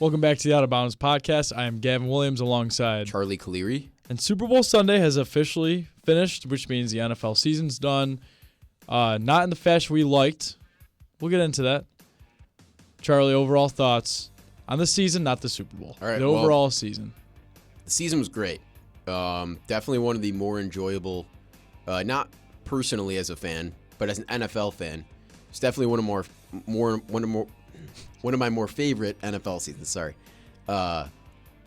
Welcome back to the Out of Bounds podcast. I am Gavin Williams alongside Charlie Calieri. And Super Bowl Sunday has officially finished, which means the NFL season's done. Not in the fashion we liked. We'll get into that. Charlie, overall thoughts on the season, not the Super Bowl. All right, the overall season. The season was great. Definitely one of the more enjoyable, not personally as a fan, but as an NFL fan. It's definitely one of my more favorite NFL seasons. Sorry.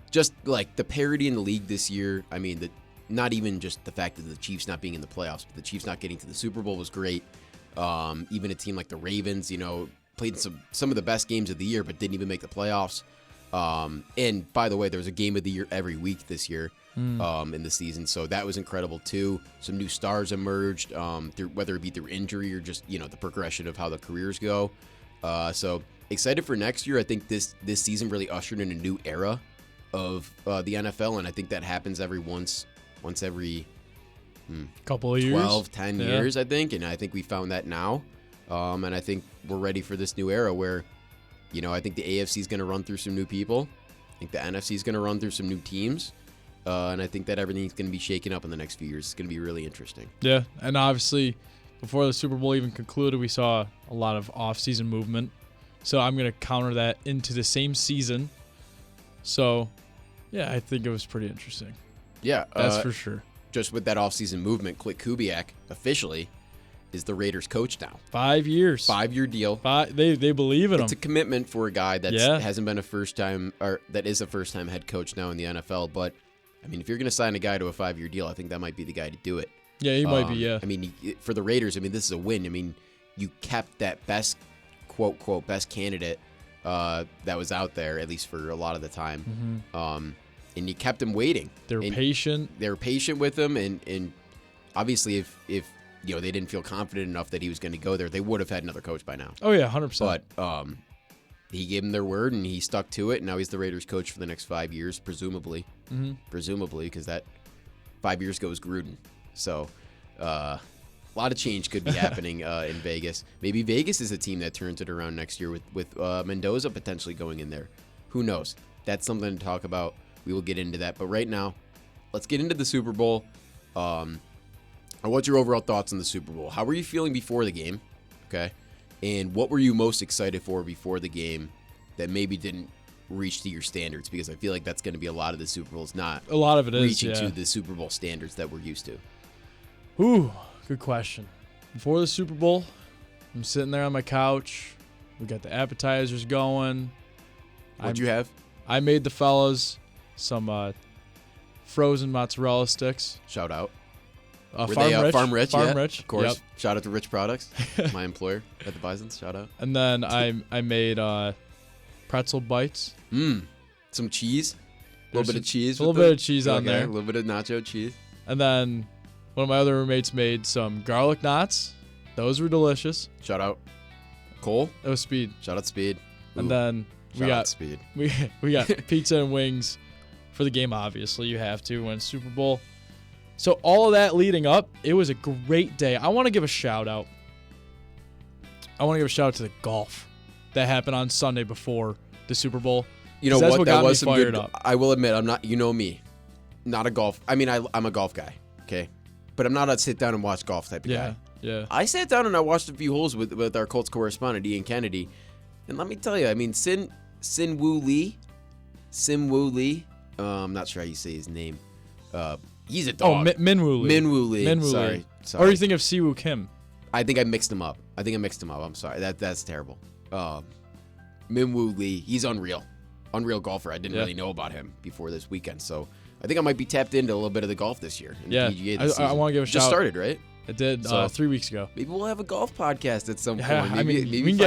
Just like the parity in the league this year. I mean, not even just the fact that the Chiefs not being in the playoffs, but the Chiefs not getting to the Super Bowl was great. Even a team like the Ravens, played some of the best games of the year, but didn't even make the playoffs. And by the way, there was a game of the year every week this year in the season, so that was incredible too. Some new stars emerged, whether it be through injury or just the progression of how the careers go. So excited for next year. I think this season really ushered in a new era of the NFL, and I think that happens once every couple of 12, 10 years, I think, and I think we found that now. And I think we're ready for this new era where, I think the AFC is going to run through some new people. I think the NFC is going to run through some new teams. And I think that everything's going to be shaken up in the next few years. It's going to be really interesting. Yeah, and obviously, before the Super Bowl even concluded, we saw a lot of off-season movement. So I'm going to counter that into the same season. So, yeah, I think it was pretty interesting. Yeah. That's for sure. Just with that off-season movement, Clint Kubiak officially is the Raiders coach now. 5 years. 5-year deal. They believe in him. It's a commitment for a guy that hasn't been that is a first-time head coach now in the NFL. But, I mean, if you're going to sign a guy to a 5-year deal, I think that might be the guy to do it. Yeah, he might be, yeah. I mean, for the Raiders, this is a win. I mean, you kept that best, quote, best candidate that was out there, at least for a lot of the time. And you kept him waiting. They were patient. They were patient with him, and obviously if they didn't feel confident enough that he was going to go there, they would have had another coach by now. Oh, yeah, 100%. But he gave them their word, and he stuck to it, and now he's the Raiders coach for the next 5 years, presumably. Presumably, because that 5 years ago was Gruden. So a lot of change could be happening in Vegas. Maybe Vegas is a team that turns it around next year with Mendoza potentially going in there. Who knows? That's something to talk about. We will get into that. But right now, let's get into the Super Bowl. What's your overall thoughts on the Super Bowl? How were you feeling before the game? Okay. And what were you most excited for before the game that maybe didn't reach to your standards? Because I feel like that's going to be a lot of the Super Bowls, not a lot of it reaching is to the Super Bowl standards that we're used to. Ooh, good question. Before the Super Bowl, I'm sitting there on my couch. We got the appetizers going. What'd you have? I made the fellas some frozen mozzarella sticks. Shout out. Farm Rich, of course. Yep. Shout out to Rich Products, my employer at the Bisons. Shout out. And then I made pretzel bites. Some cheese. A little bit of cheese. A little bit of cheese on there. A little bit of nacho cheese. And then one of my other roommates made some garlic knots. Those were delicious. Shout out Cole. That was Speed. Shout out Speed. And then we got Speed. We got pizza and wings for the game. Obviously, you have to when Super Bowl. So all of that leading up, it was a great day. I want to give a shout out. To the golf that happened on Sunday before the Super Bowl. You know what? That was some good. Up. I will admit, I'm not. You know me, not a golf. I mean, I'm a golf guy. Okay, but I'm not a sit down and watch golf type of guy. Yeah. I sat down and I watched a few holes with our Colts correspondent Ian Kennedy, and let me tell you, I mean, Sim Woo Lee. I'm not sure how you say his name. He's a dog. Oh, Min Woo Lee. Sorry. Or you think of Siwoo Kim? I think I mixed him up. I'm sorry. That's terrible. Min Woo Lee. He's unreal golfer. I didn't really know about him before this weekend, so I think I might be tapped into a little bit of the golf this year. Yeah, I want to give a shout. Just started, right? It did 3 weeks ago. Maybe we'll have a golf podcast at some point. I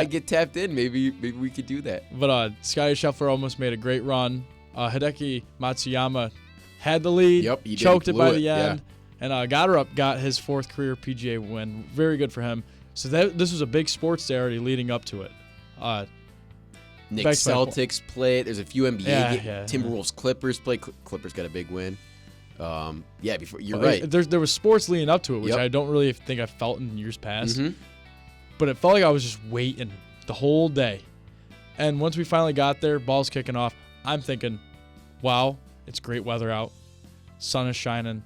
I get tapped in, maybe we could do that. But Scotty Scheffler almost made a great run. Hideki Matsuyama had the lead. Yep, he choked it by the end. Yeah. And Goddard got his 4th career PGA win. Very good for him. So this was a big sports day already leading up to it. Knicks Celtics play. There's a few NBA games. Timberwolves Clippers play. Clippers got a big win. Before you're right. There was sports leading up to it, which I don't really think I felt in years past. But it felt like I was just waiting the whole day. And once we finally got there, ball's kicking off, I'm thinking, wow, it's great weather out. Sun is shining.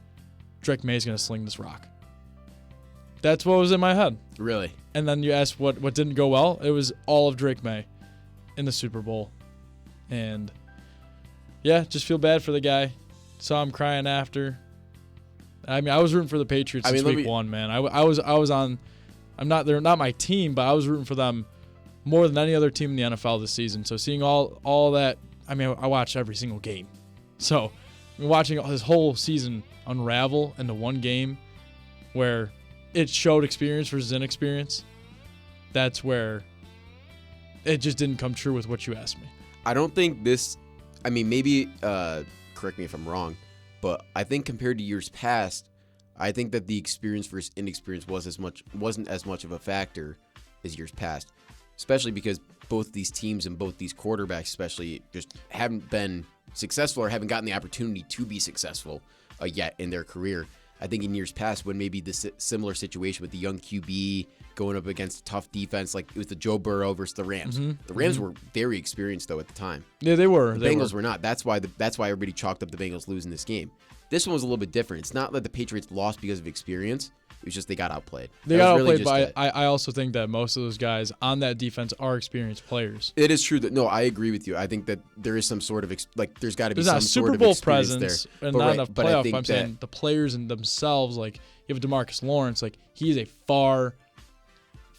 Drake May's going to sling this rock. That's what was in my head. Really? And then you asked what didn't go well. It was all of Drake May in the Super Bowl. And, yeah, just feel bad for the guy. Saw him crying after. I mean, I was rooting for the Patriots since week one, man. I was on. They're not my team, but I was rooting for them more than any other team in the NFL this season. So seeing all that, I mean, I watched every single game. So watching this whole season unravel into one game where it showed experience versus inexperience, that's where it just didn't come true with what you asked me. I don't think this, I mean, maybe, correct me if I'm wrong, but I think compared to years past, I think that the experience versus inexperience wasn't as much of a factor as years past, especially because both these teams and both these quarterbacks especially just haven't been successful or haven't gotten the opportunity to be successful yet in their career. I think in years past, when maybe the similar situation with the young QB going up against a tough defense, like it was the Joe Burrow versus the Rams. Mm-hmm. The Rams were very experienced though at the time. Yeah, they were. The Bengals were not. That's why everybody chalked up the Bengals losing this game. This one was a little bit different. It's not that the Patriots lost because of experience. It was just they got outplayed. They got outplayed, but I also think that most of those guys on that defense are experienced players. It is true that I agree with you. I think that there is some sort of there's got to be some sort of Not a Super Bowl presence presence there. and not enough playoff. I'm saying the players in themselves, like you have DeMarcus Lawrence, like he's a far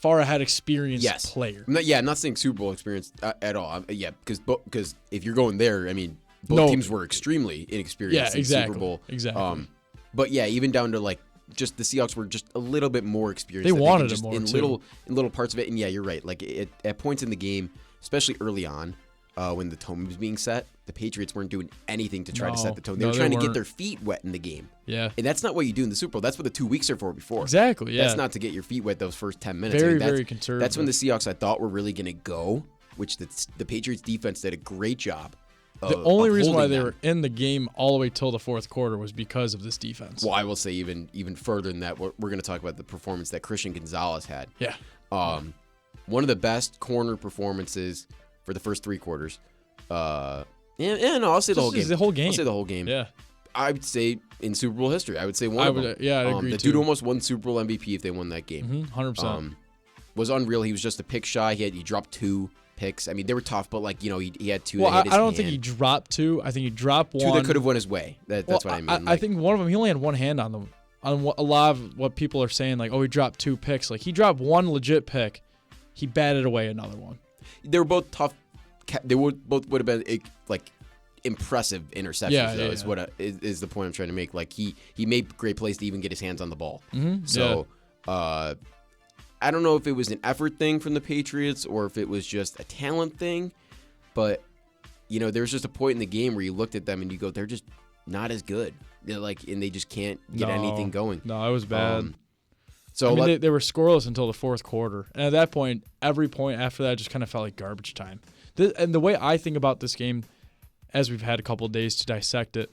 ahead experienced player. I'm not saying Super Bowl experience at all. Because if you're going there, I mean, both teams were extremely inexperienced in Super Bowl. Exactly. But yeah, even down to like just the Seahawks were just a little bit more experienced. They wanted just it more in too. little parts of it. And yeah, you're right. Like at points in the game, especially early on, when the tone was being set, the Patriots weren't doing anything to try to set the tone. They were trying to get their feet wet in the game. Yeah. And that's not what you do in the Super Bowl. That's what the 2 weeks are for before. Exactly, yeah. That's not to get your feet wet those first 10 minutes. Very conservative. That's when the Seahawks, I thought, were really going to go, which the Patriots defense did a great job. The only reason why they were in the game all the way till the fourth quarter was because of this defense. Well, I will say even further than that, we're going to talk about the performance that Christian Gonzalez had. Yeah. One of the best corner performances for the first 3 quarters. I'll say the whole game. The whole game. I'll say the whole game. Yeah. I would say in Super Bowl history, I would say one of them. Yeah, I agree the too. dude almost won Super Bowl MVP if they won that game. 100%. Was unreal. He was just a pick shy. He dropped 2 picks. I mean, they were tough, but like, he had 2 Well, that hit his I don't hand. think he dropped 2. I think he dropped 1. 2 that could have went his way. That's what I mean. I think one of them, he only had one hand on them. On a lot of what people are saying, like, oh, he dropped 2 picks. Like, he dropped 1 legit pick. He batted away another one. They were both tough. They would have been like impressive interceptions. Is the point I'm trying to make. Like he made great plays to even get his hands on the ball. Mm-hmm. So I don't know if it was an effort thing from the Patriots or if it was just a talent thing, but there was just a point in the game where you looked at them and you go, they're just not as good. They're like, and they just can't get anything going. No, it was bad. So they were scoreless until the fourth quarter, and at that point, every point after that just kind of felt like garbage time. And the way I think about this game, as we've had a couple of days to dissect it,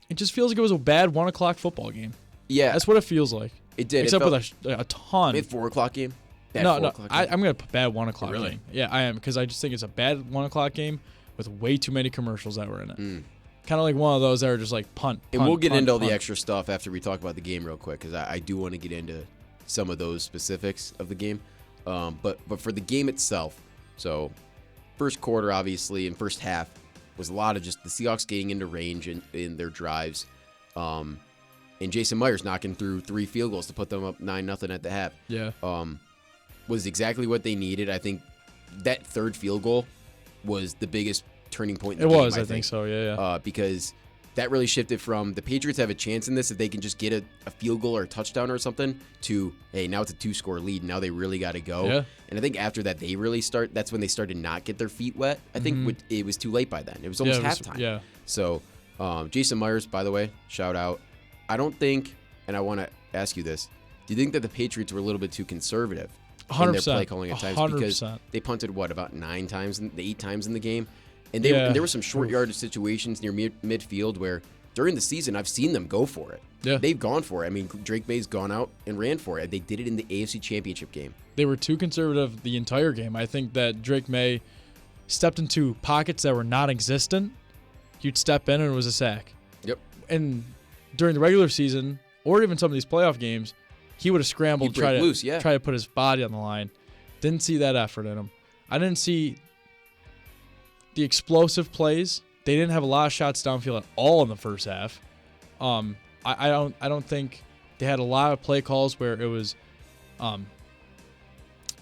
it just feels like it was a bad 1 o'clock football game. Yeah, that's what it feels like. It did, except with a ton. Mid 4 o'clock game. No, I'm gonna put bad 1 o'clock really? game. Yeah, I am, because I just think it's a bad 1 o'clock game with way too many commercials that were in it. Kind of like one of those that are just like punt. And we'll get into all the extra stuff after we talk about the game real quick, because I do want to get into some of those specifics of the game. But for the game itself, so first quarter, obviously, and first half was a lot of just the Seahawks getting into range in their drives. And Jason Myers knocking through 3 field goals to put them up 9-0 at the half. Yeah. Was exactly what they needed. I think that third field goal was the biggest turning point in the game. It was, I think so, yeah. Because that really shifted from the Patriots have a chance in this if they can just get a field goal or a touchdown or something to, hey, now it's a 2-score lead. Now they really got to go. Yeah. And I think after that, that's when they started to not get their feet wet. I think it was too late by then. It was almost halftime. Yeah. So Jason Myers, by the way, shout out. I don't think, and I want to ask you this, do you think that the Patriots were a little bit too conservative 100%, in their play calling at times? 100%. Because they punted, about 8 times in the game? And there were some short yardage situations near midfield where during the season I've seen them go for it. Yeah. They've gone for it. I mean, Drake May's gone out and ran for it. They did it in the AFC Championship game. They were too conservative the entire game. I think that Drake May stepped into pockets that were non-existent, he'd step in and it was a sack. Yep. And during the regular season, or even some of these playoff games, he would have scrambled, try to put his body on the line. Didn't see that effort in him. I didn't see the explosive plays. They didn't have a lot of shots downfield at all in the first half. I don't think they had a lot of play calls where it was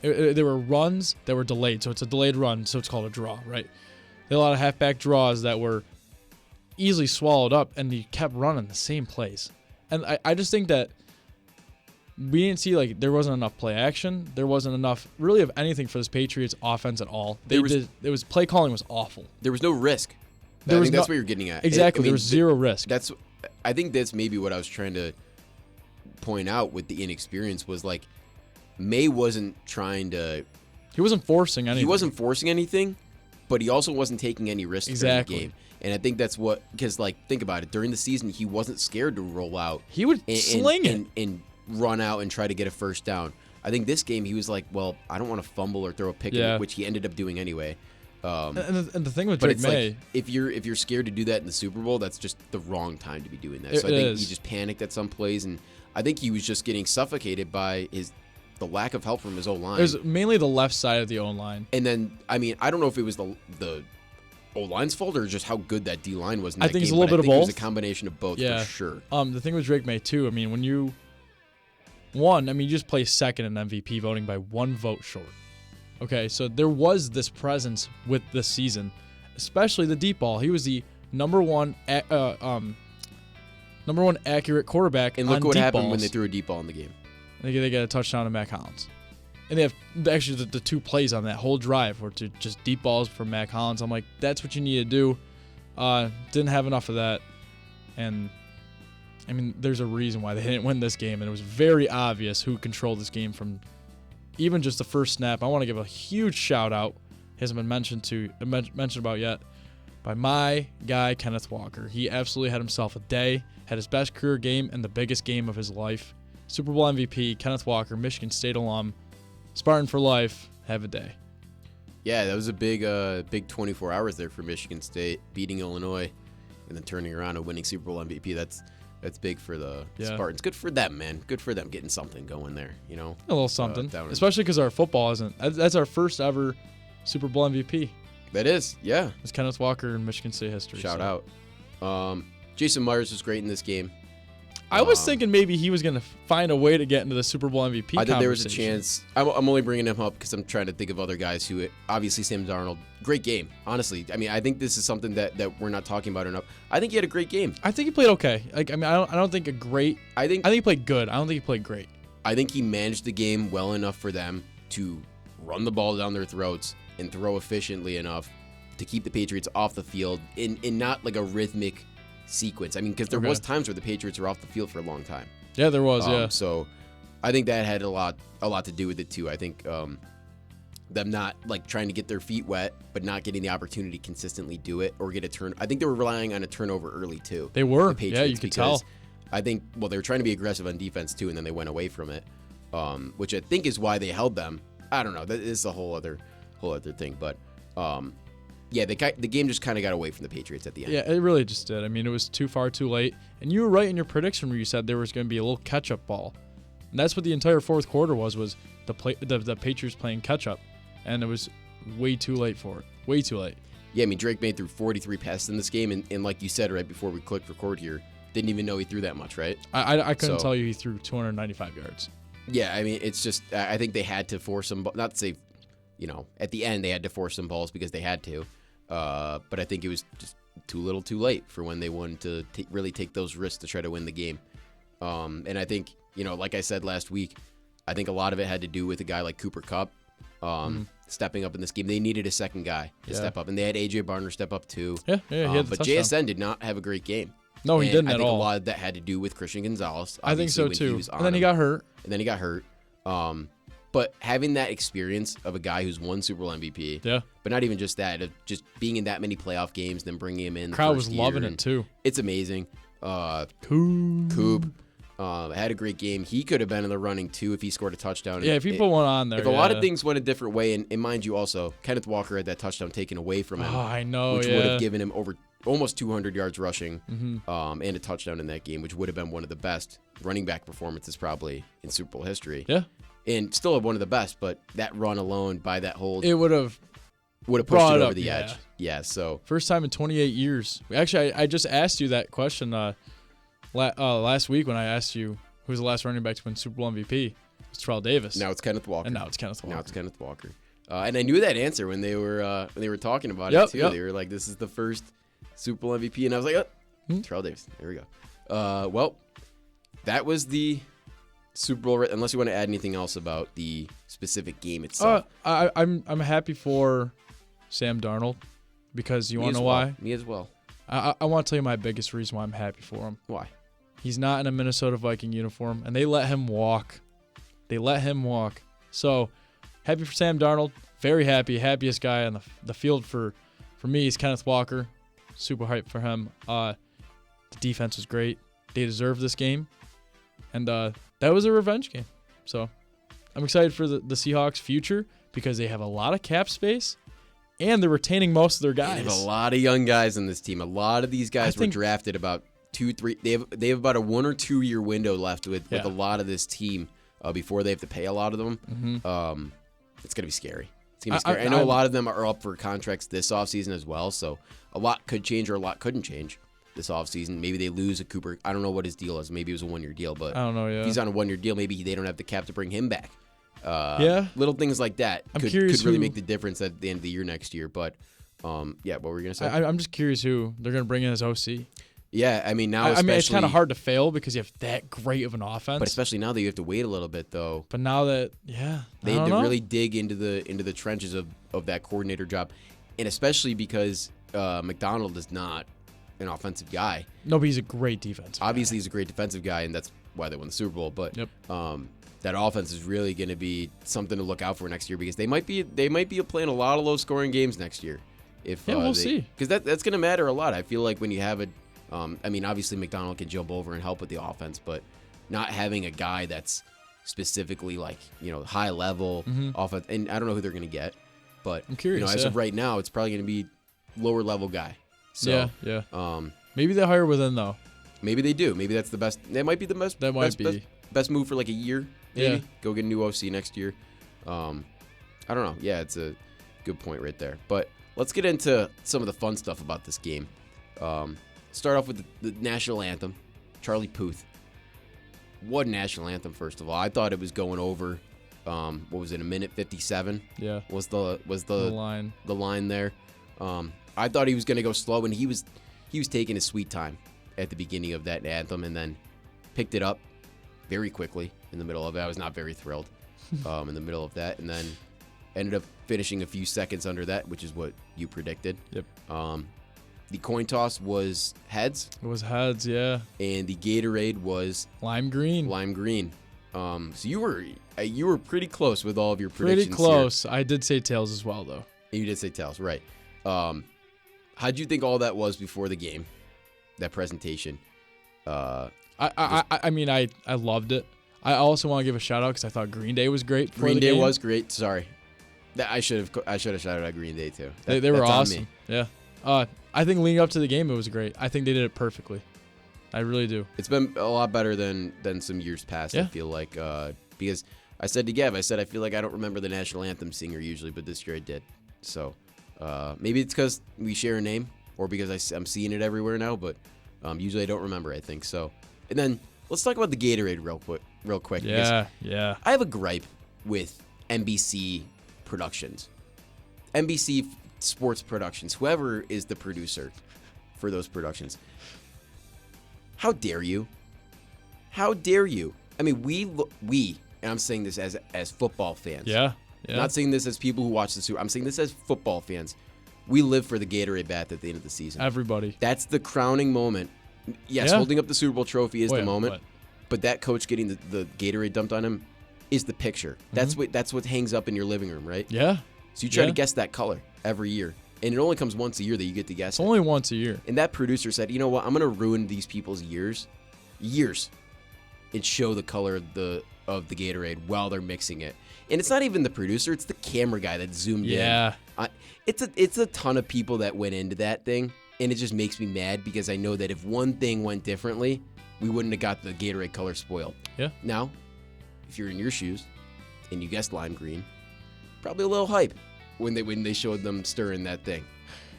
there were runs that were delayed. So it's a delayed run, so it's called a draw, right? There were a lot of halfback draws that were easily swallowed up, and you kept running the same plays. And I just think that we didn't see, like, there wasn't enough play action. There wasn't enough really of anything for this Patriots offense at all. Play calling was awful. There was no risk. I think that's what you're getting at. Exactly. There was zero risk. I think that's maybe what I was trying to point out with the inexperience was, like, May wasn't trying to... He wasn't forcing anything. He wasn't forcing anything, but he also wasn't taking any risks during the game. And I think that's what... Because, like, think about it. During the season, he wasn't scared to roll out. He would sling it. And run out and try to get a first down. I think this game, he was like, well, I don't want to fumble or throw a pick, which he ended up doing anyway. And the thing with Drake May... Like, if you're scared to do that in the Super Bowl, that's just the wrong time to be doing that. So I think he just panicked at some plays, and I think he was just getting suffocated by the lack of help from his O-line. It was mainly the left side of the O-line. And then, I mean, I don't know if it was the O-line's fault or just how good that D-line was in that game. I think it's a little bit of both. It was a combination of both, for sure. The thing with Drake May, too, I mean, when you just play second in MVP voting by one vote short. Okay, so there was this presence with this season, especially the deep ball. He was the number one accurate quarterback. And look what happened balls. When they threw a deep ball in the game. They get a touchdown to Mac Hollins. And they have actually the two plays on that whole drive were to just deep balls from Mac Hollins. I'm like, that's what you need to do. Didn't have enough of that. And, I mean, there's a reason why they didn't win this game. And it was very obvious who controlled this game from even just the first snap. I want to give a huge shout out. Hasn't been mentioned about yet. By my guy, Kenneth Walker. He absolutely had himself a day. Had his best career game and the biggest game of his life. Super Bowl MVP, Kenneth Walker, Michigan State alum. Spartan for life. Have a day. Yeah, that was a big 24 hours there for Michigan State, beating Illinois and then turning around and winning Super Bowl MVP. That's big for the Spartans. Good for them, man. Good for them getting something going there, you know. A little something. Especially because our football isn't. That's our first ever Super Bowl MVP. That is, yeah. It's Kenneth Walker in Michigan State history. Shout out. Jason Myers was great in this game. I was thinking maybe he was going to find a way to get into the Super Bowl MVP I think there was a chance. I'm only bringing him up because I'm trying to think of other guys who, obviously Sam Darnold, great game, honestly. I mean, I think this is something that we're not talking about enough. I think he had a great game. I think he played okay. Like, I mean, I don't think a great. I think he played good. I don't think he played great. I think he managed the game well enough for them to run the ball down their throats and throw efficiently enough to keep the Patriots off the field in not like a rhythmic sequence. I mean, because there was times where the Patriots were off the field for a long time. Yeah, there was. So I think that had a lot to do with it too. I think them not like trying to get their feet wet, but not getting the opportunity to consistently do it or get a turn. I think they were relying on a turnover early too. They were. The Patriots, yeah, you could tell. I think they were trying to be aggressive on defense too, and then they went away from it, which I think is why they held them. I don't know. That is a whole other thing, but. Yeah, the game just kind of got away from the Patriots at the end. Yeah, it really just did. I mean, it was too far too late. And you were right in your prediction where you said there was going to be a little catch-up ball. And that's what the entire fourth quarter was the Patriots playing catch-up. And it was way too late for it. Way too late. Yeah, I mean, Drake made through 43 passes in this game. And like you said right before we clicked record here, didn't even know he threw that much, right? I couldn't tell you he threw 295 yards. Yeah, I mean, it's just I think they had to force him. Not to say, at the end they had to force some balls because they had to. But I think it was just too little too late for when they wanted to really take those risks to try to win the game. And I think, like I said last week, I think a lot of it had to do with a guy like Cooper Kupp stepping up in this game. They needed a second guy to step up, and they had A.J. Barner step up too. Yeah, he had but JSN did not have a great game. No, he didn't at all. I think a lot of that had to do with Christian Gonzalez. I think so too. And then he got hurt. But having that experience of a guy who's won Super Bowl MVP, but not even just that, of just being in that many playoff games, then bringing him in. The crowd was loving it too. It's amazing. Coop. Had a great game. He could have been in the running too if he scored a touchdown. Yeah, if he put one on there. If a lot of things went a different way, and mind you also, Kenneth Walker had that touchdown taken away from him. Oh, I know, which would have given him over almost 200 yards rushing and a touchdown in that game, which would have been one of the best running back performances probably in Super Bowl history. Yeah. And still one of the best, but that run alone by that hold, it would have pushed it over the edge. Yeah, so. First time in 28 years. Actually, I just asked you that question last week when I asked you who was the last running back to win Super Bowl MVP. It's Terrell Davis. Now it's Kenneth Walker. And now it's Kenneth Walker. And I knew that answer when they were talking about it too. Yep. They were like, "This is the first Super Bowl MVP," and I was like, "Terrell Davis." There we go. Well, that was the Super Bowl. Unless you want to add anything else about the specific game itself. I'm happy for Sam Darnold because you want to know why? Me as well. I want to tell you my biggest reason why I'm happy for him. Why? He's not in a Minnesota Viking uniform, and they let him walk. So, happy for Sam Darnold. Very happy. Happiest guy on the field for me is Kenneth Walker. Super hyped for him. The defense was great. They deserved this game. And that was a revenge game. So, I'm excited for the Seahawks' future because they have a lot of cap space. And they're retaining most of their guys. They have a lot of young guys in this team. A lot of these guys were drafted about 2-3. They have about a 1 or 2 year window left with a lot of this team before they have to pay a lot of them. It's gonna be scary. I know a lot of them are up for contracts this offseason as well. So a lot could change or a lot couldn't change this offseason. Maybe they lose a Cooper. I don't know what his deal is. Maybe it was a 1 year deal, but I don't know. Yeah. If he's on a 1 year deal, maybe they don't have the cap to bring him back. Little things like that could really make the difference at the end of the year next year. But what were you gonna say? I'm just curious who they're gonna bring in as OC. Yeah, I mean now. It's kind of hard to fail because you have that great of an offense. But especially now that you have to wait a little bit, though. But now that they had to really dig into the trenches of that coordinator job, and especially because McDonald is not an offensive guy. No, but he's a great defensive guy. Obviously, he's a great defensive guy, and that's why they won the Super Bowl. But that offense is really going to be something to look out for next year because they might be playing a lot of low scoring games next year. We'll see. Because that's going to matter a lot. I feel like when you have obviously McDonald can jump over and help with the offense, but not having a guy that's specifically high level offense, and I don't know who they're going to get, but I'm curious. As of right now, it's probably going to be lower level guy. So, maybe they hire within though. Maybe they do. Maybe that's the best. That might be the best. Best move for like a year. Maybe go get a new OC next year. I don't know. Yeah, it's a good point right there. But let's get into some of the fun stuff about this game. Start off with the national anthem, Charlie Puth. What national anthem? First of all, I thought it was going over. What was it? 1:57. Yeah. Was the line there? I thought he was going to go slow, and he was taking his sweet time at the beginning of that anthem, and then picked it up very quickly in the middle of it. I was not very thrilled in the middle of that, and then ended up finishing a few seconds under that, which is what you predicted. Yep. The coin toss was heads. It was heads, yeah. And the Gatorade was lime green. So you were pretty close with all of your predictions. Pretty close. Here. I did say tails as well, though. You did say tails, right? How'd you think all that was before the game? That presentation. I mean, I loved it. I also want to give a shout out because I thought Green Day was great. Green Day was great. Sorry, I should have shouted out Green Day too. They were awesome. Yeah. I think leading up to the game, it was great. I think they did it perfectly. I really do. It's been a lot better than some years past. Yeah. I feel like because I said to Gav, I feel like I don't remember the national anthem singer usually, but this year I did. So maybe it's because we share a name, or because I'm seeing it everywhere now. But usually I don't remember. I think so. And then let's talk about the Gatorade real quick. Yeah. I have a gripe with NBC Productions, NBC Sports Productions, whoever is the producer for those productions. How dare you? How dare you? I mean, we, and I'm saying this as football fans. Yeah. I'm not saying this as people who watch the Super. I'm saying this as football fans. We live for the Gatorade bath at the end of the season. Everybody. That's the crowning moment. Yes, holding up the Super Bowl trophy is the moment, but that coach getting the Gatorade dumped on him is the picture. Mm-hmm. That's what hangs up in your living room, right? Yeah. So you try to guess that color every year, and it only comes once a year that you get to guess. It's only once a year. And that producer said, "You know what? I'm going to ruin these people's years, and show the color of the Gatorade while they're mixing it. And it's not even the producer; it's the camera guy that zoomed in. Yeah. It's a ton of people that went into that thing, and it just makes me mad because I know that if one thing went differently, we wouldn't have got the Gatorade color spoiled. Yeah. Now, if you're in your shoes and you guessed lime green, probably a little hype when they showed them stirring that thing.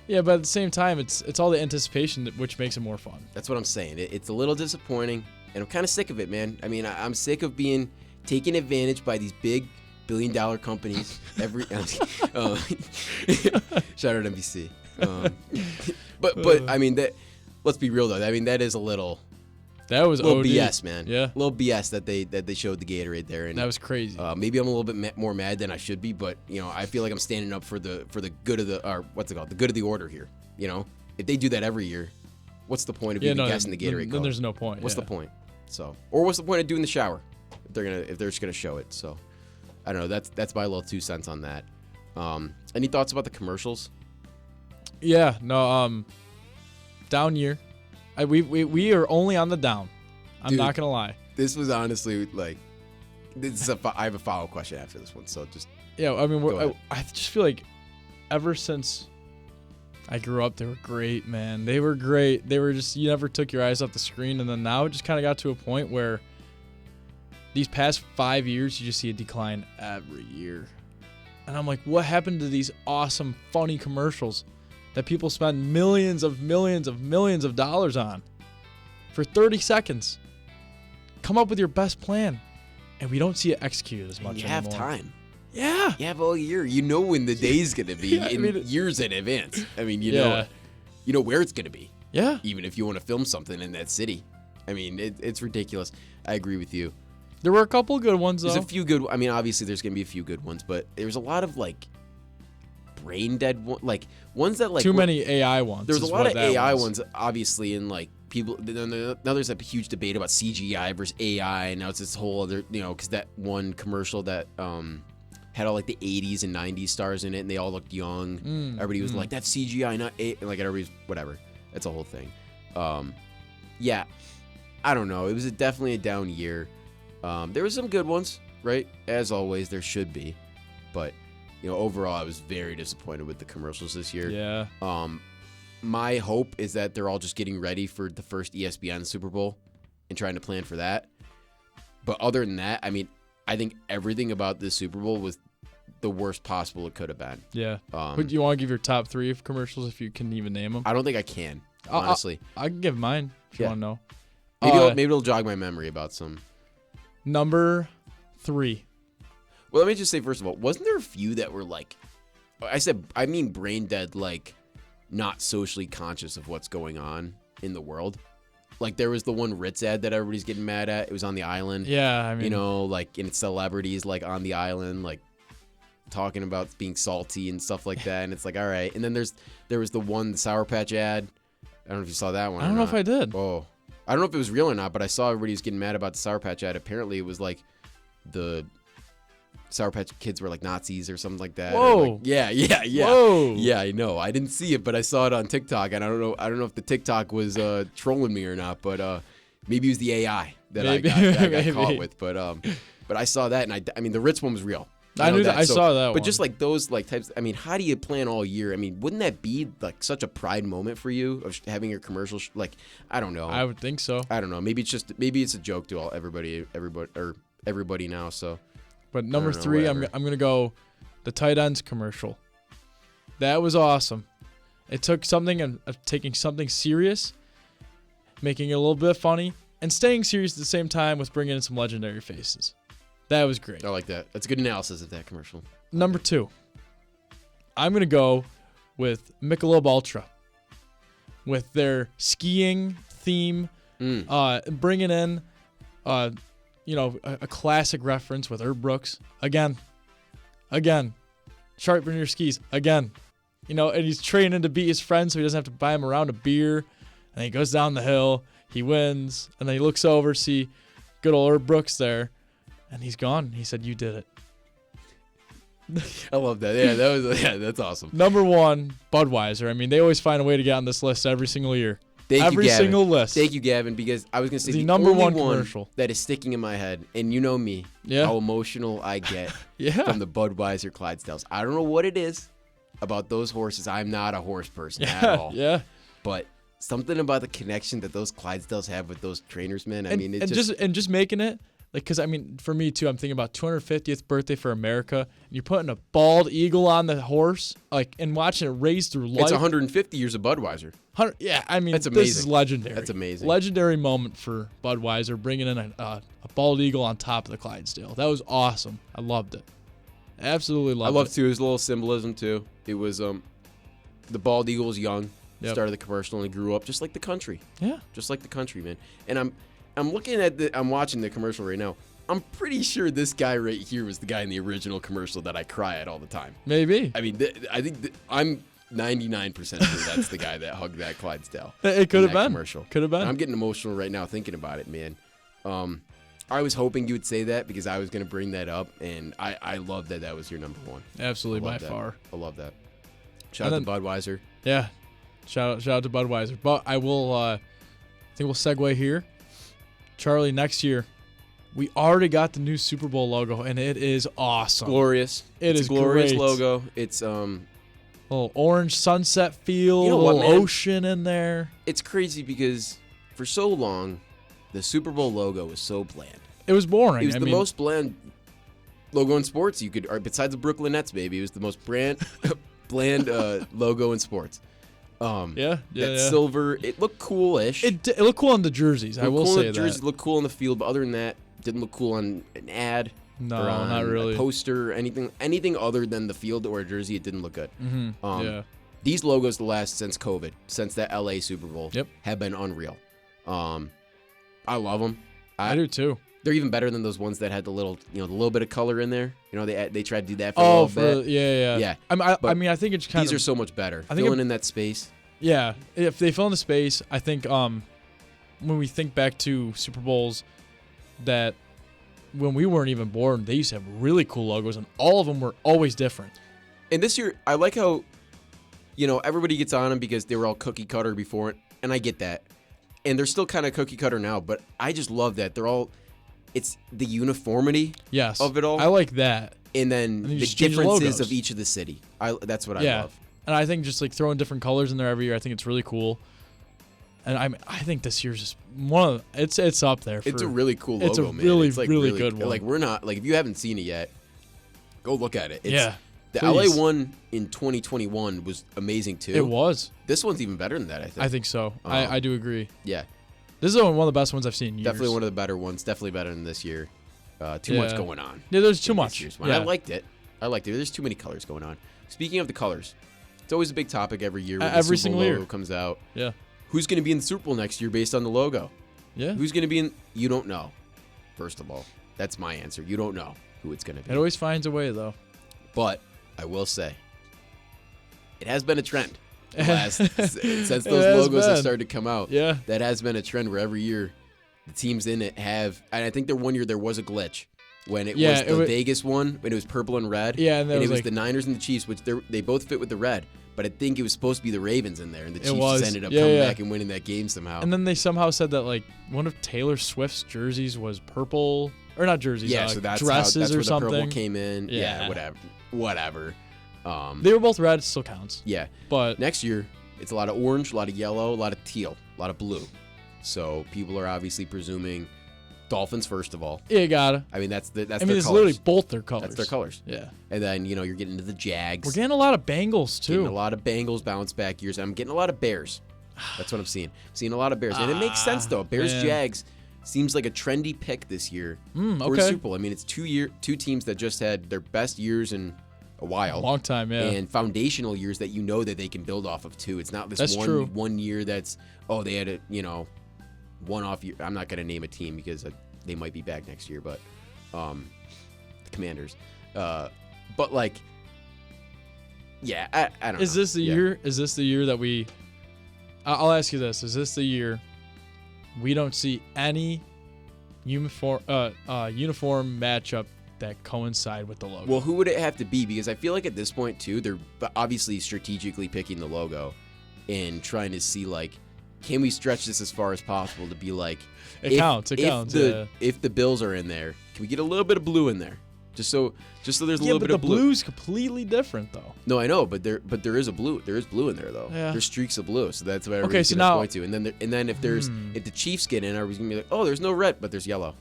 Yeah, but at the same time, it's all the anticipation which makes it more fun. That's what I'm saying. It's a little disappointing, and I'm kind of sick of it, man. I mean, I'm sick of being taken advantage by these big billion-dollar companies. Shout out NBC. But I mean that. Let's be real though. I mean that is a little. That was little OD. BS, man. Yeah. Little BS that they showed the Gatorade there, and That was crazy. maybe I'm a little bit more mad than I should be, but I feel like I'm standing up for the good of the what's it called, the good of the order here. If they do that every year, what's the point of even guessing the Gatorade color? Then there's no point. What's the point? Or what's the point of doing the shower if they're just gonna show it? So I don't know. That's my little 2 cents on that. Any thoughts about the commercials? Yeah. No. Down year. We are only on the down. I'm Dude, not gonna lie. This was honestly like, I have a follow-up question after this one, so just Yeah. I mean, go ahead. I just feel like ever since I grew up, they were great, man. They were great. They were just, you never took your eyes off the screen, and then now it just kind of got to a point where these past 5 years, you just see a decline every year. And I'm like, what happened to these awesome, funny commercials that people spend millions of dollars on for 30 seconds? Come up with your best plan. And we don't see it executed as much you anymore. have time. Yeah. You have all year. You know when the day's gonna be years in advance. I mean, you know where it's gonna be. Yeah. Even if you want to film something in that city. I mean, it's ridiculous. I agree with you. There were a couple good ones, though. There's a few good. I mean, obviously, there's gonna be a few good ones, but there's a lot of like brain dead ones that like too many AI ones. There's a lot of AI ones, obviously, and like people. Now there's a huge debate about CGI versus AI, and now it's this whole other, because that one commercial that had all like the 80s and 90s stars in it, and they all looked young. Everybody was like, "That's CGI, not A." Like everybody's whatever. That's a whole thing. Yeah, I don't know. It was definitely a down year. There were some good ones, right? As always, there should be, but overall, I was very disappointed with the commercials this year. Yeah. My hope is that they're all just getting ready for the first ESPN Super Bowl and trying to plan for that. But other than that, I mean, I think everything about this Super Bowl was the worst possible it could have been. Yeah. Would you want to give your top 3 of commercials if you can even name them? I don't think I can, honestly. I can give mine if you want to know. Maybe it'll jog my memory about some. Number 3. Well, let me just say, first of all, wasn't there a few that were like, I mean brain dead, like not socially conscious of what's going on in the world? Like there was the one Ritz ad that everybody's getting mad at. It was on the island. Yeah, I mean, like in celebrities like on the island, like talking about being salty and stuff like that. And it's like, all right. And then there was the Sour Patch ad. I don't know if you saw that one. I don't know if I did. Oh, I don't know if it was real or not, but I saw everybody was getting mad about the Sour Patch ad. Apparently, it was like the Sour Patch Kids were like Nazis or something like that. Whoa. Like, yeah. Whoa. Yeah, I know. I didn't see it, but I saw it on TikTok, and I don't know if the TikTok was trolling me or not, but maybe it was the AI that I got caught with. But I saw that, and I mean the Ritz one was real. I knew that. I saw that one. But just like those like types, I mean, how do you plan all year? I mean, wouldn't that be like such a pride moment for you of having your commercials? Like, I don't know. I would think so. I don't know. Maybe it's a joke to everybody now. So. But number 3, I'm gonna go the tight ends commercial. That was awesome. It took something of taking something serious, making it a little bit funny, and staying serious at the same time with bringing in some legendary faces. That was great. I like that. That's a good analysis of that commercial. Number 2, I'm going to go with Michelob Ultra with their skiing theme, bringing in, a classic reference with Herb Brooks. Again, sharpen your skis. Again, and he's training to beat his friend so he doesn't have to buy him a round of beer. And he goes down the hill. He wins. And then he looks over, see good old Herb Brooks there. And he's gone. He said, "You did it." I love that. Yeah, that's awesome. Number 1, Budweiser. I mean, they always find a way to get on this list every single year. Thank you, Every Gavin. single list. Thank you, Gavin, because I was going to say The the number only one one commercial. that is sticking in my head, and you know me, Yeah. how emotional I get Yeah. from the Budweiser Clydesdales. I don't know what it is about those horses. I'm not a horse person at all. Yeah. But something about the connection that those Clydesdales have with those trainers, man. I And, mean, it and just making it like, because I mean, for me too, I'm thinking about 250th birthday for America, and you're putting a bald eagle on the horse, like, and watching it race through life. it's 150 years of Budweiser. Yeah, I mean, That's this amazing. is legendary. That's amazing. Legendary moment for Budweiser, bringing in a bald eagle on top of the Clydesdale. That was awesome. I loved it. Absolutely I loved love it. too. There's a little symbolism too. It was the bald eagle was young, Yep. started the commercial, and he grew up just like the country, Yeah. just like the country, man. And I'm looking at I'm watching the commercial right now. I'm pretty sure this guy right here was the guy in the original commercial that I cry at all the time. Maybe. I mean, I think I'm 99% sure that's the guy that hugged that Clydesdale. It could in have that been. commercial. Could have been. And I'm getting emotional right now thinking about it, man. I was hoping you would say that because I was going to bring that up, and I love that was your number one. Absolutely, I by love that. far. I love that. Shout out to Budweiser. Yeah. Shout out to Budweiser. But I will I think we'll segue here. Charlie, next year, we already got the new Super Bowl logo, and it is awesome. Glorious. It's a glorious great. logo. It's Little orange sunset feel, You know what, little man? ocean in there. it's crazy because for so long the Super Bowl logo was so bland. It was boring. It was I the mean, most bland logo in sports you could, or besides the Brooklyn Nets, baby. It was the most bland logo in sports. Yeah. That silver, it looked cool-ish. It looked cool on the jerseys. I Looked will cool say on the that. jerseys, looked cool on the field, but other than that, didn't look cool on an ad. No, or on not really. A poster, anything other than the field or a jersey, it didn't look good. Mm-hmm. Yeah. These logos, the last since COVID, since that LA Super Bowl, Yep. have been unreal. I love them. I do too. They're even better than those ones that had the little bit of color in there. You know, they tried to do that for a little bit. Yeah. Yeah. I mean, I think it's kind These of. are so much better. I think Filling in that space. Yeah, if they fill in the space, I think when we think back to Super Bowls, that when we weren't even born, they used to have really cool logos, and all of them were always different. And this year, I like how, everybody gets on them because they were all cookie cutter before it, and I get that. And they're still kind of cookie cutter now, but I just love that. It's the uniformity Yes, of it all. I like that. And then you the just change the differences logos. of each of the city. That's what I Yeah, love. and I think just like throwing different colors in there every year, I think it's really cool. And I think this year's just one of it's up there. It's a really cool logo, it's a man. really, It's really good one. Like we're not if you haven't seen it yet, go look at it. Yeah, The please. LA one in 2021 was amazing too. It was. This one's even better than that, I think. I think so. I do agree. Yeah, This is one of the best ones I've seen in years. definitely one of the better ones. Definitely better than this year. Too much Yeah. going on. Yeah, there's too in this much. year's one. Yeah. I liked it. There's too many colors going on. Speaking of the colors, it's always a big topic every year when Every the Super single Bowl year. logo comes out. Yeah. Who's going to be in the Super Bowl next year based on the logo? Yeah. Who's going to be in? You don't know. First of all, that's my answer. You don't know who it's going to be. It always finds a way, though. But I will say, it has been a trend. Since those has logos have been. started to come out. Yeah. That has been a trend where every year the teams in it have, and I think one year there was a glitch when it was the Vegas one, when it was purple and red. Yeah, and it was was like, the Niners and the Chiefs, which they both fit with the red. But I think it was supposed to be the Ravens in there, and the Chiefs was. just ended up Yeah, coming yeah. back and winning that game somehow. And then they somehow said that like one of Taylor Swift's jerseys was purple, or not jerseys, yeah, so that's dresses where or the something. purple came in. Yeah. Whatever. They were both red, it still counts. Yeah. But Next year, it's a lot of orange, a lot of yellow, a lot of teal, a lot of blue. So people are obviously presuming Dolphins first of all. you gotta. I mean, that's their I mean, it's colors. literally both their colors. That's their colors. Yeah. And then, you're getting into the Jags. We're getting a lot of Bengals too. Getting a lot of Bengals bounce back years. I'm getting a lot of Bears. That's what I'm seeing. Seeing a lot of Bears. And it makes sense, though. Bears-Jags seems like a trendy pick this year for a okay. Super Bowl. I mean, it's two teams that just had their best years in a while. A long time, yeah. And foundational years that that they can build off of, too. It's not this That's true. one year that's, they had a, one-off year. I'm not going to name a team because they might be back next year, but the Commanders. But, like, yeah, I don't know. Is this the year? Is this the year that we? I'll ask you this: is this the year we don't see any uniform matchup that coincide with the logo? Well, who would it have to be? Because I feel like at this point, too, they're obviously strategically picking the logo and trying to see, like, can we stretch this as far as possible to be like, It counts. if the Bills are in there, can we get a little bit of blue in there? Just so there's a little bit of blue. The blue's completely different though. No, I know, but there is a blue. There is blue in there though. Yeah. There's streaks of blue, so that's what everybody's gonna point to. And then if the Chiefs get in, everybody's gonna be like, oh, there's no red, but there's yellow.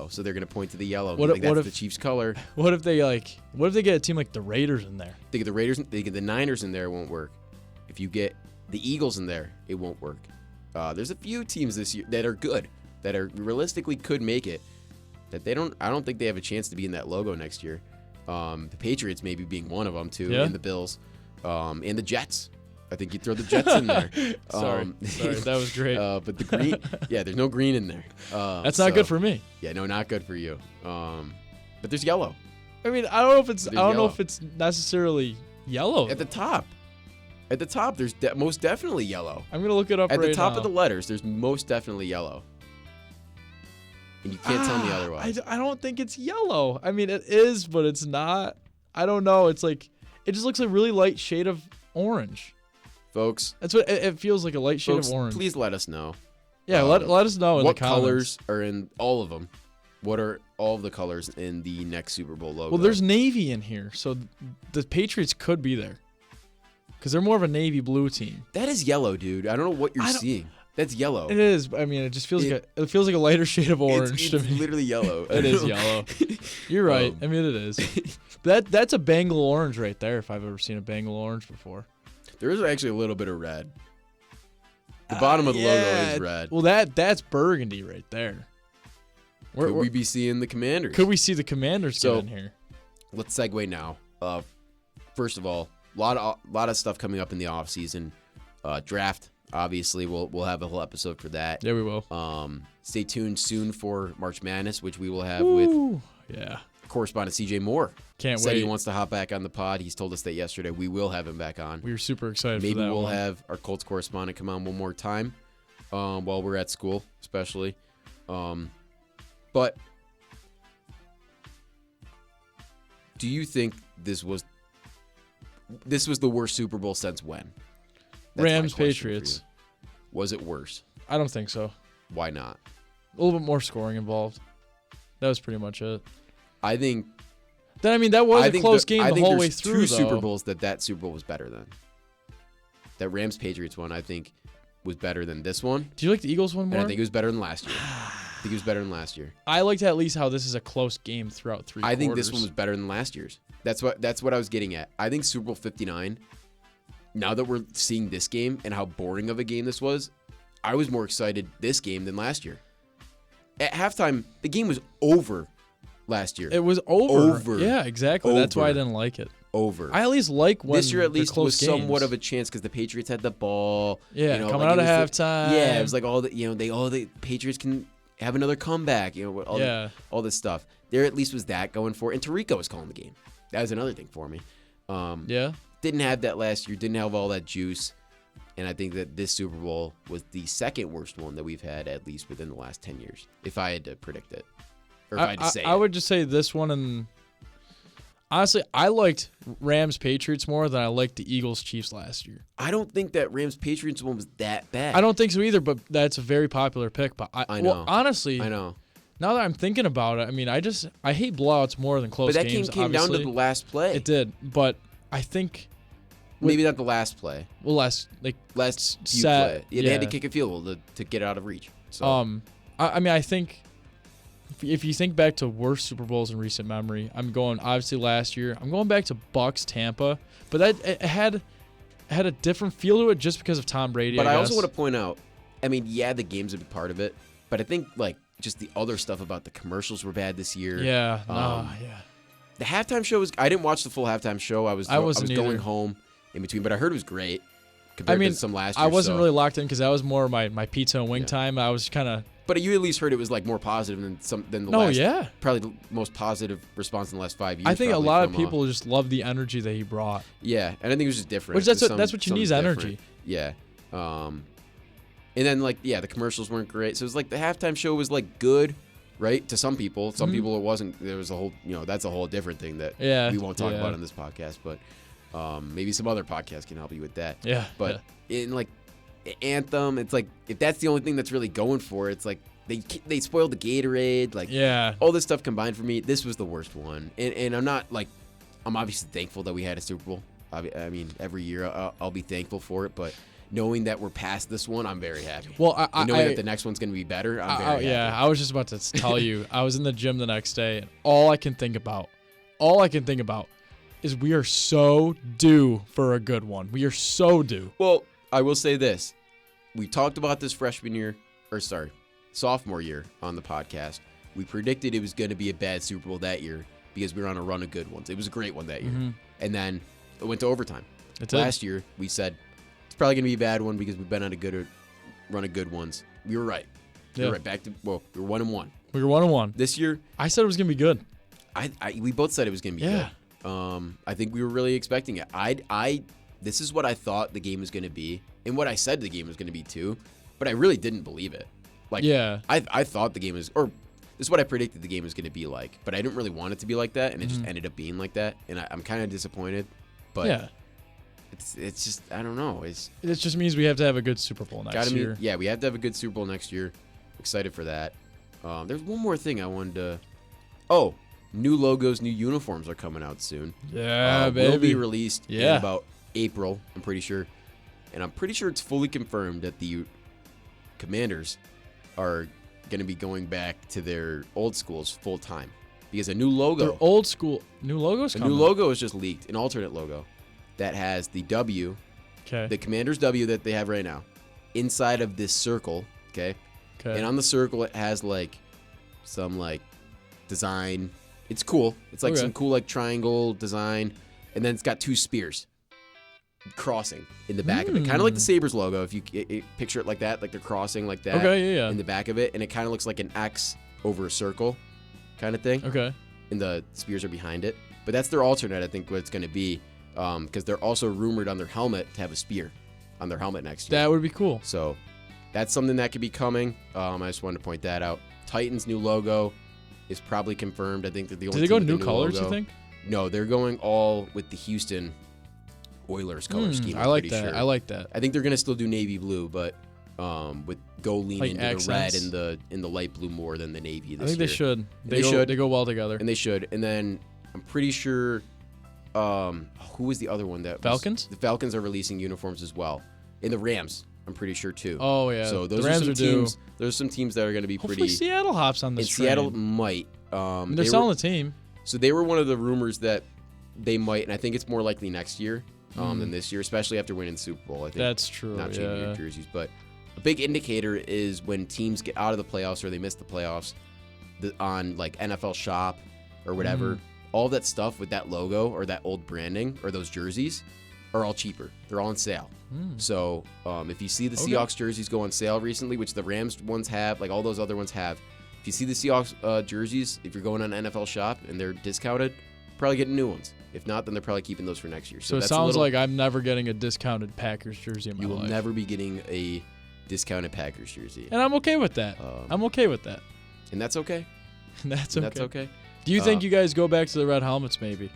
So they're gonna point to the yellow. That's the Chiefs' color. What if they get a team like the Raiders in there? They get the Raiders. They get the Niners in there. It won't work. If you get the Eagles in there, it won't work. There's a few teams this year that are good, that are realistically could make it. That I don't think they have a chance to be in that logo next year. The Patriots maybe being one of them too, and the Bills, and the Jets. I think you throw the Jets in there. Sorry, that was great. But the green, there's no green in there. That's not good for me. Yeah, no, not good for you. But there's yellow. I mean, I don't know if it's necessarily yellow at the top. At the top, there's most definitely yellow. I'm gonna look it up at right the top now. of the letters. There's most definitely yellow. And you can't tell me otherwise. I don't think it's yellow. I mean, it is, but it's not. I don't know. It's like it just looks like a really light shade of orange. Folks, that's what it feels like, a light shade of orange. Please let us know. Yeah, let us know in the comments. What colors are in all of them? What are all of the colors in the next Super Bowl logo? Well, there's navy in here, so the Patriots could be there because they're more of a navy blue team. That is yellow, dude. I don't know what you're seeing. That's yellow. It is. I mean, it just feels like a lighter shade of orange to me. It's literally yellow. It is yellow. You're right. I mean, it is. That's a Bengal orange right there. If I've ever seen a Bengal orange before. There is actually a little bit of red. The bottom of the logo is red. Well, that's burgundy right there. Could we be seeing the Commanders? Could we see the Commanders get in here? Let's segue now. First of all, a lot of stuff coming up in the offseason. Draft. Obviously, we'll have a whole episode for that. Yeah, we will. Stay tuned soon for March Madness, which we will have with correspondent CJ Moore. Can't Said wait. He wants to hop back on the pod. He's told us that yesterday. We will have him back on. We were super excited Maybe for that. Maybe we'll have our Colts correspondent come on one more time while we're at school, especially. But do you think this was the worst Super Bowl since when? Rams Patriots. Was it worse? I don't think so. Why not? A little bit more scoring involved. That was pretty much it. I think. Then I mean that was a close game the whole way through. Two Super Bowls that Super Bowl was better than. That Rams Patriots one I think was better than this one. Do you like the Eagles one more? And I think it was better than last year. I liked at least how this is a close game throughout three quarters. I think this one was better than last year's. That's what I was getting at. I think Super Bowl 59. Now that we're seeing this game and how boring of a game this was, I was more excited this game than last year. At halftime, the game was over last year. It was over. Yeah, exactly. That's why I didn't like it. Over. I at least like when this year at least close was somewhat of a chance because the Patriots had the ball. Yeah, coming out of halftime. It was like all the Patriots can have another comeback. All this stuff. There at least was that going for it. And Tirico was calling the game. That was another thing for me. Didn't have that last year. Didn't have all that juice. And I think that this Super Bowl was the second worst one that we've had, at least within the last 10 years, if I had to predict it. Or if I had to say I would just say this one. And honestly, I liked Rams-Patriots more than I liked the Eagles-Chiefs last year. I don't think that Rams-Patriots one was that bad. I don't think so either, but that's a very popular pick. But I know. Well, honestly, I know. Now that I'm thinking about it, I mean, I hate blowouts more than close games. But that game came down to the last play. It did, but I think maybe not the last play. Well, last few play. They had to kick a field goal to get out of reach. So. I mean, I think if you think back to worst Super Bowls in recent memory, I'm going obviously last year. I'm going back to Bucs Tampa, but it had a different feel to it just because of Tom Brady. But I also want to point out, I mean, the game's a big part of it, but I think just the other stuff about the commercials were bad this year. Yeah. The halftime show was. I didn't watch the full halftime show. I was going home in between, but I heard it was great compared to some last year. I wasn't really locked in because that was more my pizza and wing time. I was kind of. But you at least heard it was more positive than the last. Probably the most positive response in the last 5 years. I think a lot of people just love the energy that he brought. Yeah, and I think it was just different. Which that's what you need is energy. Yeah. And then the commercials weren't great. So it was the halftime show was good, right? To some people. Some people it wasn't. There was a whole, that's a whole different thing that we won't talk about on this podcast, but maybe some other podcast can help you with that. Yeah. But in anthem. It's like if that's the only thing that's really going for it, it's like they spoiled the Gatorade. Like all this stuff combined for me, this was the worst one. And I'm not like I'm obviously thankful that we had a Super Bowl. I mean, every year I'll be thankful for it, but knowing that we're past this one, I'm very happy. Well, knowing that the next one's going to be better, I'm very happy. Yeah, I was just about to tell you, I was in the gym the next day, and all I can think about is we are so due for a good one. We are so due. Well, I will say this. We talked about this sophomore year on the podcast. We predicted it was going to be a bad Super Bowl that year because we were on a run of good ones. It was a great one that year. Mm-hmm. And then it went to overtime. Last year, we said it's probably going to be a bad one because we've been on a run of good ones. We were right. We were right back to, we were 1-1. We were 1-1. This year, I said it was going to be good. We both said it was going to be good. I think we were really expecting it. This is what I thought the game was going to be, and what I said the game was going to be too, but I really didn't believe it. I thought the game was, or this is what I predicted the game was going to be like, but I didn't really want it to be like that, and it just ended up being like that, and I'm kind of disappointed. But it's just, I don't know. It just means we have to have a good Super Bowl next year. Yeah, we have to have a good Super Bowl next year. Excited for that. There's one more thing I wanted to. Oh, new logos, new uniforms are coming out soon. Yeah, baby. Will be released in about April, I'm pretty sure. And I'm pretty sure it's fully confirmed that the Commanders are going to be going back to their old schools full time. Because a new logo. Their old school. New logo's coming. A new logo is just leaked, an alternate logo that has the W, the Commanders W that they have right now, inside of this circle, okay? And on the circle, it has some design. It's cool. It's some cool triangle design, and then it's got two spears crossing in the back of it, kind of like the Sabres logo. If you picture it like that, like they're crossing like that in the back of it, and it kind of looks like an X over a circle kind of thing. Okay. And the spears are behind it, but that's their alternate. I think what it's going to be, because they're also rumored on their helmet to have a spear on their helmet next year. That would be cool. So that's something that could be coming. I just wanted to point that out. Titans' new logo is probably confirmed. I think they're the only. Did they go new colors? You think? No, they're going all with the Houston Oilers color scheme. I like that. Sure. I like that. I think they're gonna still do navy blue, but with lean into accents. The red and the light blue more than the navy this year. I think they should. They go well together. And they should. And then I'm pretty sure. Who was the other one that Falcons? The Falcons are releasing uniforms as well. And the Rams, I'm pretty sure too. Oh yeah. So those are some teams. There's some teams that are going to be Hopefully pretty. Seattle hops on this train. Seattle might. They're selling the team. So they were one of the rumors that they might, and I think it's more likely next year than this year, especially after winning the Super Bowl. I think that's true. Not changing their jerseys, but a big indicator is when teams get out of the playoffs or they miss the playoffs, on NFL Shop or whatever. All that stuff with that logo or that old branding or those jerseys are all cheaper. They're all on sale. So if you see the Seahawks jerseys go on sale recently, which the Rams ones have, all those other ones have, if you see the Seahawks jerseys, if you're going on NFL Shop and they're discounted, probably getting new ones. If not, then they're probably keeping those for next year. So it sounds like I'm never getting a discounted Packers jersey in my life. You will never be getting a discounted Packers jersey. And I'm okay with that. I'm okay with that. And that's okay. That's okay. Do Do you think you guys go back to the red helmets maybe?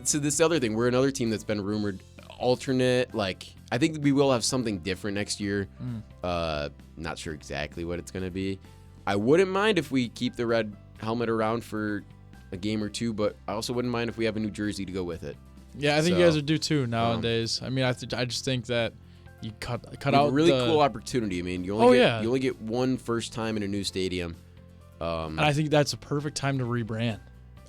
So this other thing, we're another team that's been rumored alternate. I think we will have something different next year. Not sure exactly what it's going to be. I wouldn't mind if we keep the red helmet around for a game or two, but I also wouldn't mind if we have a new jersey to go with it. Yeah, I think you guys are due too nowadays. I mean, I just think that you cut out a really cool opportunity. I mean, you only get one first time in a new stadium. And I think that's a perfect time to rebrand.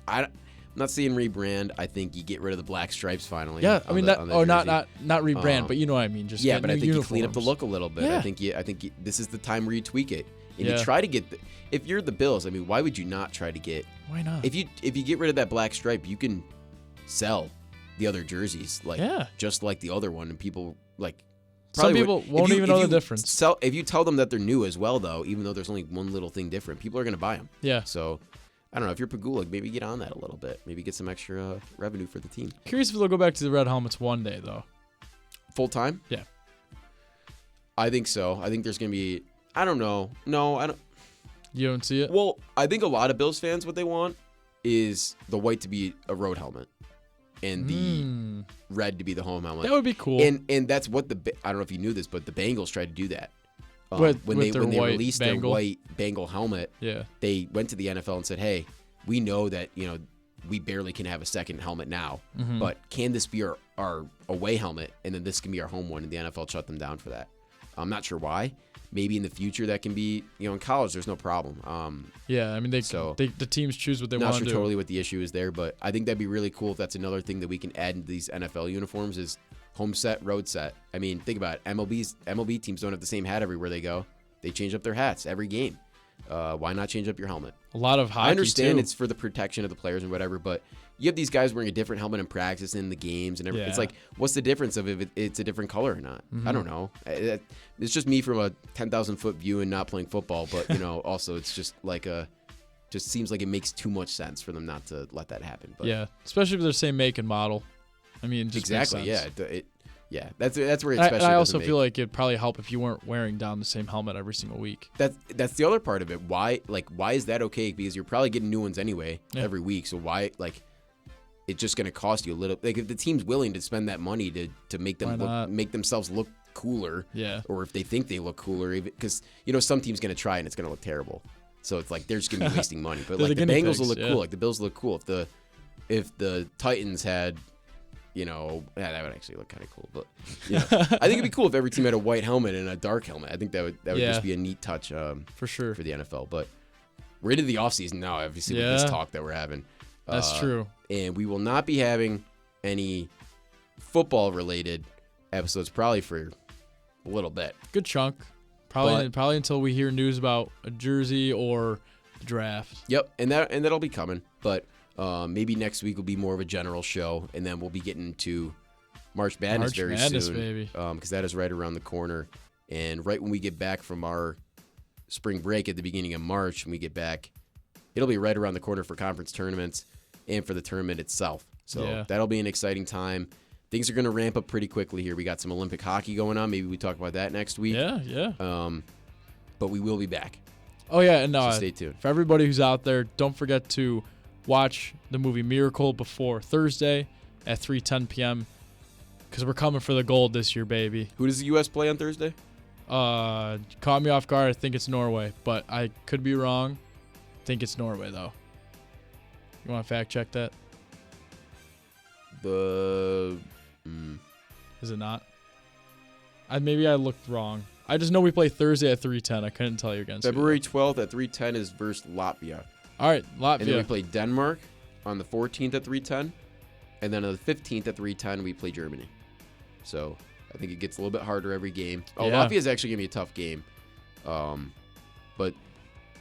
I'm not saying rebrand. I think you get rid of the black stripes finally. Yeah, I mean not rebrand, but you know what I mean. Just but I think uniforms. You clean up the look a little bit. Yeah. I think this is the time where you tweak it and you try to get. If you're the Bills, I mean, why would you not try to get? Why not? If you get rid of that black stripe, you can sell the other jerseys just like the other one, and people Some people won't even know the difference. If you tell them that they're new as well, though, even though there's only one little thing different, people are going to buy them. Yeah. So, I don't know. If you're Pagula, maybe get on that a little bit. Maybe get some extra revenue for the team. Curious if they'll go back to the red helmets one day, though. Full time? Yeah. I think so. I think there's going to be... I don't know. No, I don't... You don't see it? Well, I think a lot of Bills fans, what they want is the white to be a road helmet. and the red to be the home helmet. That would be cool. And that's what I don't know if you knew this, but the Bengals tried to do that. When they they released Bengal. their white Bengal helmet, they went to the NFL and said, "Hey, we know that we barely can have a second helmet now, but can this be our away helmet, and then this can be our home one?" And the NFL shut them down for that. I'm not sure why. Maybe in the future that can be, in college there's no problem. I mean the teams choose what they want to do. Not sure totally what the issue is there, but I think that'd be really cool if that's another thing that we can add into these NFL uniforms is home set, road set. I mean, think about it. MLB teams don't have the same hat everywhere they go. They change up their hats every game. Why not change up your helmet? A lot of hockey, I understand too. It's for the protection of the players and whatever, but you have these guys wearing a different helmet in practice in the games and everything. It's like, what's the difference of if it's a different color or not? I don't know. It's just me from a 10,000-foot view and not playing football, but also it's just like just seems like it makes too much sense for them not to let that happen. But yeah, especially if they're the same make and model. I mean, it just exactly. makes sense. Yeah. That's where it especially. I also feel like it'd probably help if you weren't wearing down the same helmet every single week. That's the other part of it. Why is that okay? Because you're probably getting new ones anyway every week. So why it's just going to cost you a little. Like if the team's willing to spend that money to make themselves look cooler, or if they think they look cooler, because some team's going to try and it's going to look terrible. So it's like they're just going to be wasting money. But like the Bengals will look cool, like the Bills look cool. If the Titans had, that would actually look kind of cool. But I think it'd be cool if every team had a white helmet and a dark helmet. I think that would just be a neat touch for sure for the NFL. But we're into the offseason now, obviously, with this talk that we're having. That's true. And we will not be having any football-related episodes probably for a little bit. Good chunk. Probably until we hear news about a jersey or the draft. Yep, and that'll be coming. But maybe next week will be more of a general show, and then we'll be getting to March Madness very soon. Baby. Because that is right around the corner. And right when we get back from our spring break at the beginning of March, when we get back, it'll be right around the corner for conference tournaments and for the tournament itself. So that'll be an exciting time. Things are going to ramp up pretty quickly here. We got some Olympic hockey going on. Maybe we talk about that next week. Yeah. But we will be back. Oh, yeah. And so stay tuned. For everybody who's out there, don't forget to watch the movie Miracle before Thursday at 3:10 p.m. because we're coming for the gold this year, baby. Who does the U.S. play on Thursday? Caught me off guard. I think it's Norway, but I could be wrong. I think it's Norway, though. You want to fact check that? Is it not? Maybe I looked wrong. I just know we play Thursday at 3:10. I couldn't tell you against February 12th at 3:10 is versus Latvia. All right, Latvia. And then we play Denmark on the 14th at 3:10. And then on the 15th at 3:10, we play Germany. So I think it gets a little bit harder every game. Latvia is actually going to be a tough game. But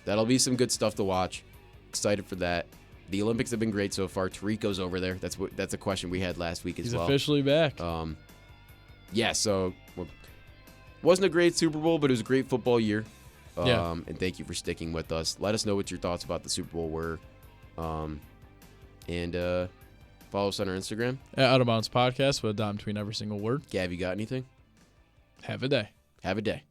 that'll be some good stuff to watch. Excited for that. The Olympics have been great so far. Tarico's over there. That's a question we had last week as well. He's officially back. So wasn't a great Super Bowl, but it was a great football year. And thank you for sticking with us. Let us know what your thoughts about the Super Bowl were. And follow us on our Instagram. At Out of Bounds Podcast with a dime between every single word. Gav, you got anything? Have a day. Have a day.